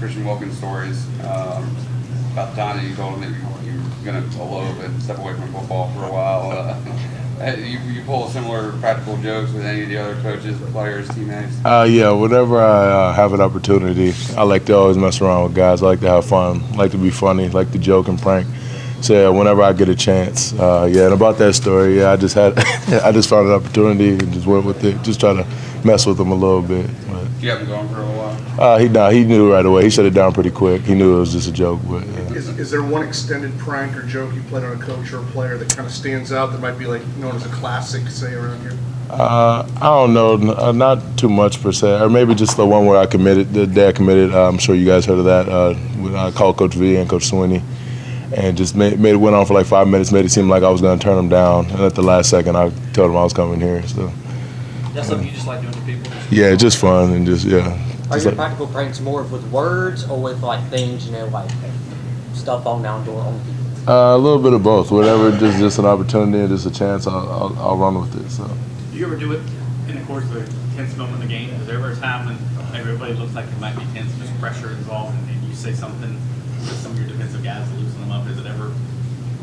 Christian Wilkins stories about the time that you told him that you were going to elope and step away from football for a while. You pull similar practical jokes with any of the other coaches, players, teammates? Yeah, whenever I have an opportunity, I like to always mess around with guys. I like to have fun, like to be funny, like to joke and prank. So yeah, whenever I get a chance, and about that story, I just found an opportunity and just went with it, just try to mess with him a little bit. But, You haven't gone for a while? He knew right away. He shut it down pretty quick. He knew it was just a joke. But Is there one extended prank or joke you played on a coach or a player that kind of stands out that might be like known as a classic, say, around here? I don't know, not too much per se, or maybe just the one where I committed. The day I committed, I'm sure you guys heard of that. When I called Coach V and Coach Sweeney, and just made it went on for like 5 minutes. Made it seem like I was going to turn him down, and at the last second, I told him I was coming here. So. That's something you just like doing to people? Yeah, just fun and just Are just your practical pranks more with words or with like things, like stuff on down door on people? A little bit of both. Whatever, just an opportunity and just a chance, I'll run with it. So. Do you ever do it in the course of a tense moment in the game? Is there ever a time when everybody looks like it might be tense, there's pressure involved, and you say something to some of your defensive guys to loosen them up? Is it ever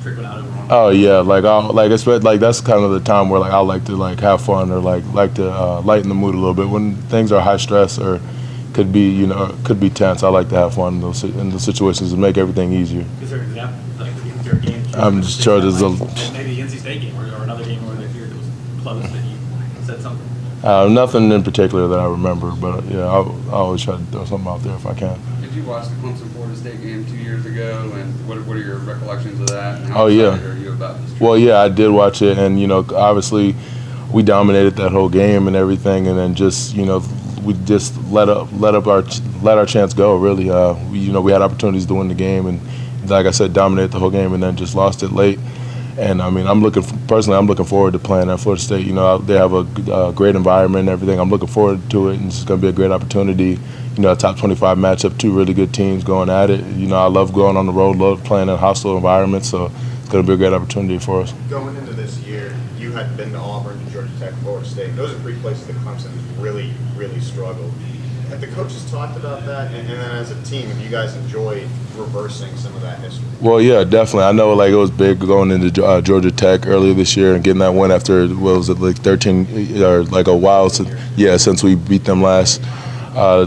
trickling out over on? Oh yeah, that's kind of the time where I like to have fun or like to lighten the mood a little bit when things are high stress or could be tense. I like to have fun in those situations to make everything easier. Is there an example, like is there a game? I'm just sure there's maybe the NC State game or another game where they feared it was close that you said something. Nothing in particular that I remember, but yeah, I always try to throw something out there if I can. Did you watch the Clemson Florida State game 2 years ago, and what are your recollections of that? And Oh, yeah. excited are you about this trip? Well, yeah, I did watch it, and obviously we dominated that whole game and everything, and then just we just let our chance go. Really, we had opportunities to win the game, and like I said, dominated the whole game, and then just lost it late. And I mean, I'm looking forward to playing at Florida State. They have a great environment and everything. I'm looking forward to it, and it's going to be a great opportunity. A top 25 matchup, two really good teams going at it. I love going on the road, love playing in hostile environments, so it's going to be a great opportunity for us. Going into this year, you had been to Auburn, to Georgia Tech, Florida State. Those are three places that Clemson has really, really struggled. Have the coaches talked about that? And then as a team, have you guys enjoyed reversing some of that history? Well, yeah, definitely. I know it was big going into Georgia Tech earlier this year and getting that win after, 13 or a while since we beat them last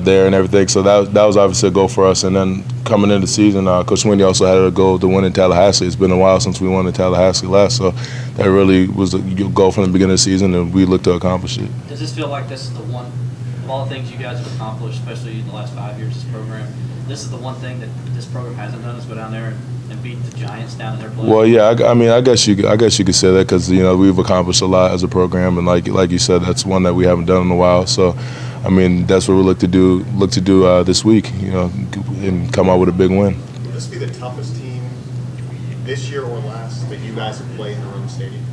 there and everything. So that was obviously a goal for us. And then coming into the season, Coach Sweeney also had a goal to win in Tallahassee. It's been a while since we won in Tallahassee last, so that really was a goal from the beginning of the season, and we looked to accomplish it. Does this feel like this is the one, of all the things you guys have accomplished, especially in the last 5 years of this program, this is the one thing that this program hasn't done is go down there and beat the Giants down in their place? Well, yeah, I guess you could say that because we've accomplished a lot as a program, and like you said, that's one that we haven't done in a while. So, I mean, that's what we look to do this week, and come out with a big win. Will this be the toughest team this year or last that you guys have played in their own stadium?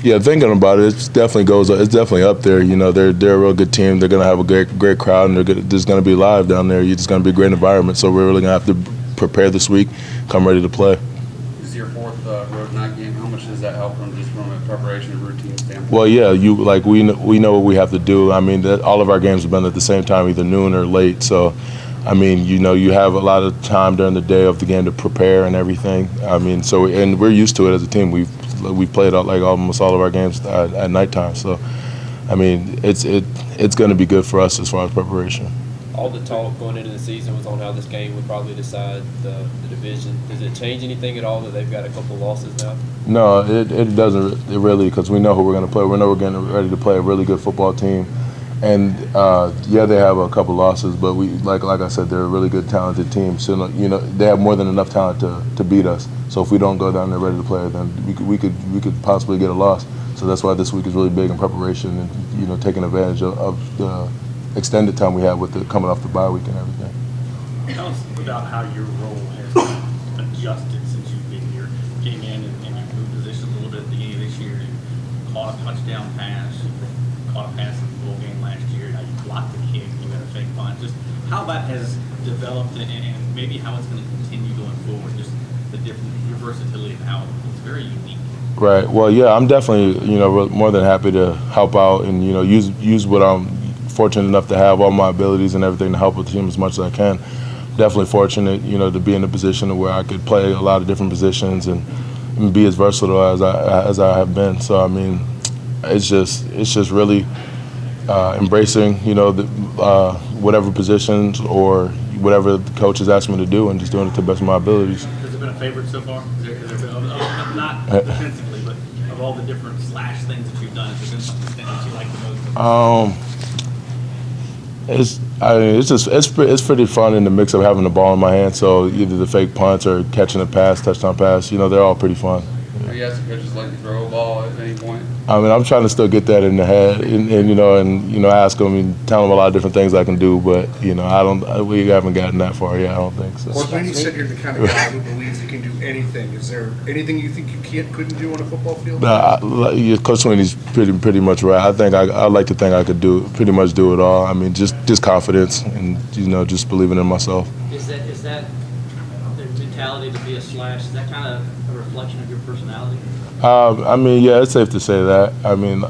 Yeah, thinking about it, it's definitely up there. They're a real good team. They're gonna have a great crowd, and there's gonna be live down there. It's gonna be a great environment. So we're really gonna have to prepare this week, come ready to play. This is your fourth road night game. How much does that help from a preparation and routine standpoint? Well, yeah, we know what we have to do. I mean, all of our games have been at the same time, either noon or late. So, I mean, you have a lot of time during the day of the game to prepare and everything. I mean, and we're used to it as a team. We've played out almost all of our games at nighttime. So, I mean, it's going to be good for us as far as preparation. All the talk going into the season was on how this game would probably decide the division. Does it change anything at all that they've got a couple losses now? No, it doesn't really, because we know who we're going to play. We know we're getting ready to play a really good football team. And, they have a couple losses, but we like I said, they're a really good, talented team. So, they have more than enough talent to beat us. So if we don't go down there ready to play, then we could possibly get a loss. So that's why this week is really big in preparation and, taking advantage of the extended time we have with coming off the bye week and everything. Tell us about how your role has adjusted since you've been here. Came in and you moved positions a little bit at the beginning of this year. You caught a touchdown pass. You caught a pass in the bowl game last year. Now you blocked the kick. You got a fake punt. Just how that has developed and maybe how it's going to continue going forward. Just your versatility and how it's very unique. Right. Well, yeah, I'm definitely more than happy to help out and use what I'm fortunate enough to have all my abilities and everything to help with the team as much as I can. Definitely fortunate, to be in a position where I could play a lot of different positions and be as versatile as I have been. So I mean, it's just really embracing, whatever positions or whatever the coach has asked me to do, and just doing it to the best of my abilities. Has it been a favorite so far? Has there been, not defensively, but of all the different slash things that you've done, has there been something that you like the most? It's pretty fun in the mix of having the ball in my hand. So either the fake punts or catching a pass, touchdown pass, they're all pretty fun. Are you asking coaches let you throw a ball at any point? I mean, I'm trying to still get that in the head, and ask them and tell them a lot of different things I can do. But we haven't gotten that far yet. I don't think so. Well, when you said you're the kind of guy who believes he can do anything, is there anything you think you couldn't do on a football field? Coach Sweeney's pretty much right. I like to think I could pretty much do it all. I mean, just confidence and just believing in myself. Is that the mentality to be a slash? Is that kind of a reflection of your personality? I mean, yeah, it's safe to say that. I mean,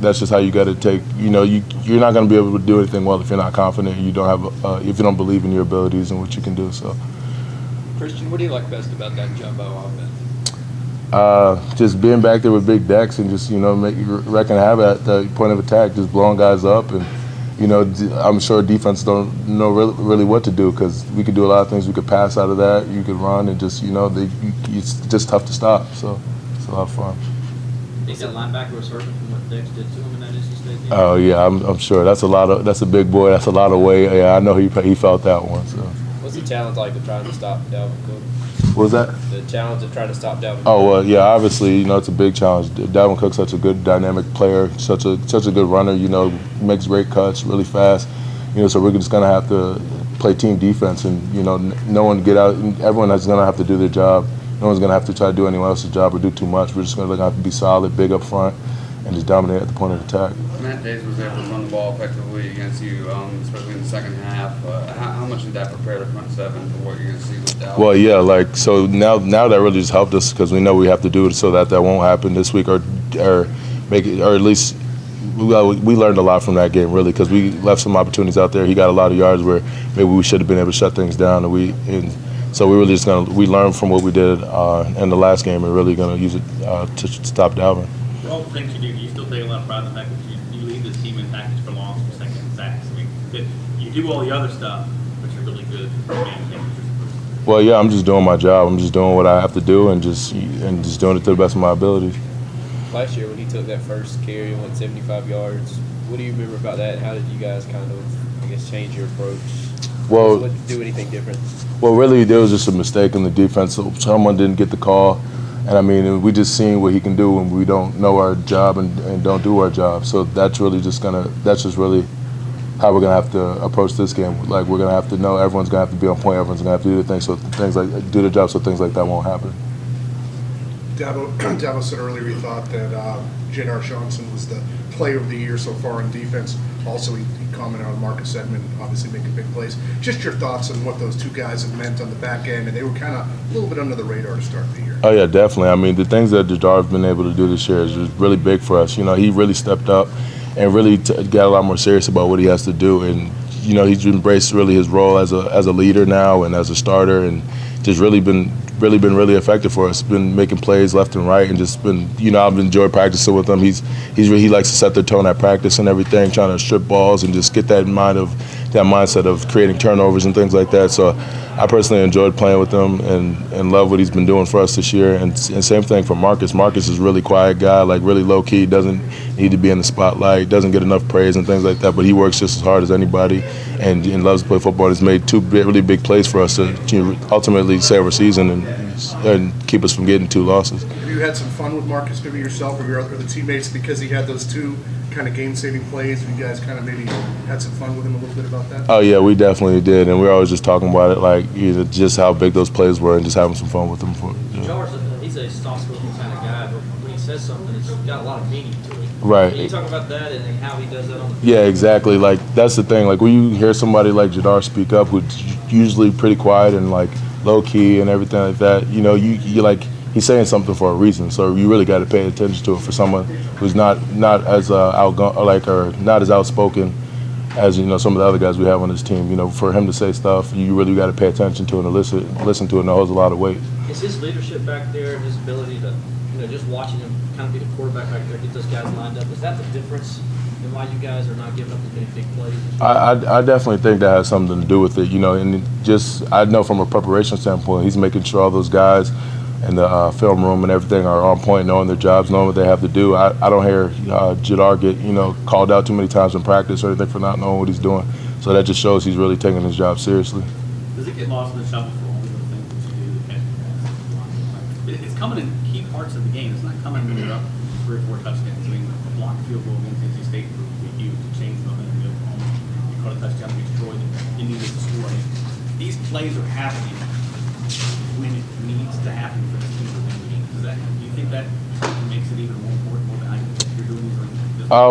that's just how you got to take. You're not going to be able to do anything well if you're not confident. You don't have, if you don't believe in your abilities and what you can do. So, Christian, what do you like best about that jumbo offense? Just being back there with big decks and just wrecking havoc at the point of attack, just blowing guys up, and I'm sure defense don't know really what to do, because we could do a lot of things. We could pass out of that. You could run, and just it's just tough to stop. So. A lot of fun. I think that linebacker was hurting from what Dex did to him in that NC State game. Oh yeah, I'm sure. That's a big boy. That's a lot of weight. Yeah, I know he felt that one. So. What's the challenge like of trying to stop Dalvin Cook? What was that? The challenge of trying to stop Dalvin Cook. Oh well, yeah. Obviously, it's a big challenge. Dalvin Cook's such a good dynamic player, such a good runner. Makes great cuts, really fast. So we're just gonna have to play team defense, and no one get out. Everyone is gonna have to do their job. No one's going to have to try to do anyone else's job or do too much. We're just going to have to be solid, big up front, and just dominate at the point of attack. Matt Days was able to run the ball effectively against you, especially in the second half. How much did that prepare the front seven for what you're going to see with Dalvin? Well, yeah, so now that really just helped us, because we know we have to do it so that won't happen this week, or make it, or at least we learned a lot from that game, really, because we left some opportunities out there. He got a lot of yards where maybe we should have been able to shut things down, so we really we learned from what we did in the last game, and really going to use it to stop Dalvin. For all the things you do, you still take a lot of pride in the fact that you lead the team in tackles for longs, for second and sacks. I mean, you do all the other stuff, but you're really good for managing. Well, yeah, I'm just doing my job. I'm just doing what I have to do, and just doing it to the best of my abilities. Last year when he took that first carry and went 75 yards, what do you remember about that? How did you guys kind of, change your approach? Well, Did you do anything different? Well, really, there was just a mistake in the defense. Someone didn't get the call, and I mean, we just seen what he can do when we don't know our job and don't do our job. So that's really that's just really how we're gonna have to approach this game. Like, we're gonna have to know everyone's gonna have to be on point. Everyone's gonna have to do do the job, so things like that won't happen. Dabo said earlier he thought that J.R. Johnson was the player of the year so far in defense. Also, he commented on Marcus Edmond, obviously making big plays. Just your thoughts on what those two guys have meant on the back end, and they were kind of a little bit under the radar to start the year. Oh yeah, definitely. I mean, the things that Jadar's been able to do this year is just really big for us. He really stepped up and really got a lot more serious about what he has to do, and he's embraced really his role as a leader now and as a starter, and just really been really effective for us. Been making plays left and right, and just been, I've enjoyed practicing with him. He likes to set the tone at practice and everything, trying to strip balls and just get that mindset of creating turnovers and things like that. So I personally enjoyed playing with him and love what he's been doing for us this year. And same thing for Marcus. Marcus is a really quiet guy, really low key, doesn't need to be in the spotlight, doesn't get enough praise and things like that, but he works just as hard as anybody and loves to play football. And has made two really big plays for us to ultimately save our season and keep us from getting 2 losses. Have you had some fun with Marcus, maybe yourself or your other teammates, because he had those 2 kind of game-saving plays? You guys kind of maybe had some fun with him a little bit about that? Oh yeah, we definitely did, and we were always just talking about it, just how big those plays were, and just having some fun with them. He's a soft-spoken kind of guy, but when he says something, it's got a lot of meaning to it. Right. Can you talk about that and how he does that on the field? Yeah, exactly. That's the thing. When you hear somebody like Jadar speak up, who's usually pretty quiet and low key and everything like that, he's saying something for a reason. So you really got to pay attention to it for someone who's not as outgoing, or not as outspoken, as you know, some of the other guys we have on this team. You know, for him to say stuff, you really got to pay attention to it and listen to it, and it holds a lot of weight. Is his leadership back there and his ability to, just watching him kind of be the quarterback back there, get those guys lined up, is that the difference in why you guys are not giving up as many big plays? I definitely think that has something to do with it, and just I know from a preparation standpoint, he's making sure all those guys in the film room and everything are on point, knowing their jobs, knowing what they have to do. I don't hear Jadar get called out too many times in practice or anything for not knowing what he's doing. So that just shows he's really taking his job seriously. Does it get lost in the shuffle for all the other things that you do? It's coming in key parts of the game. It's not coming when you're up 3 or 4 touchdowns. I mean, the blocked field goal against NC State proved to be huge. It changed the momentum of Oklahoma. You caught a touchdown against Troy that you needed to score. I mean, these plays are happening when it needs to happen for this team to win the game. Do you think that makes it even more important, more behind you're doing these, or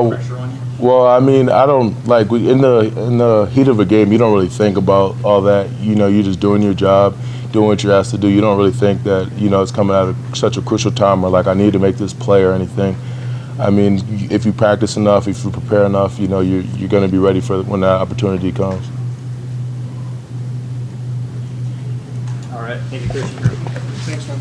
there's pressure on you? Well, I mean, I don't in the heat of a game, you don't really think about all that. You're just doing your job, doing what you're asked to do. You don't really think that it's coming out of such a crucial time or I need to make this play or anything. I mean, if you practice enough, if you prepare enough, you're going to be ready for when that opportunity comes. All right, thank you, Christian. Thanks, man.